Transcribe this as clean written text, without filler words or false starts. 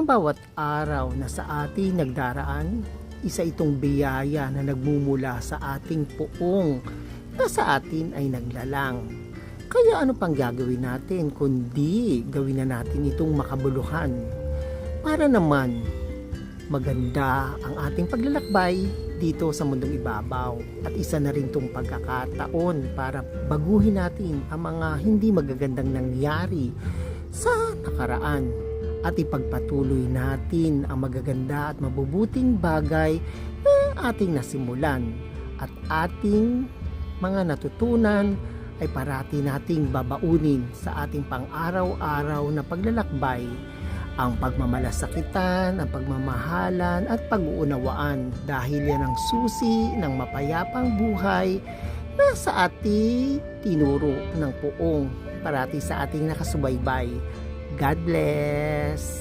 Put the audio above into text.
Ang bawat araw na sa atin nagdaraan, isa itong biyaya na nagmumula sa ating puong na sa atin ay naglalang. Kaya ano pang gagawin natin kundi gawin na natin itong makabuluhan para naman maganda ang ating paglalakbay dito sa mundong ibabaw. At isa na rin itong pagkakataon para baguhin natin ang mga hindi magagandang nangyari sa nakaraan at ipagpatuloy natin ang magaganda at mabubuting bagay na ating nasimulan at ating mga natutunan ay parati nating babaunin sa ating pang-araw-araw na paglalakbay, ang pagmamalasakitan, ang pagmamahalan at pag-uunawaan dahil yan ang susi ng mapayapang buhay na sa ating tinuro ng puong parati sa ating nakasubaybay. God bless!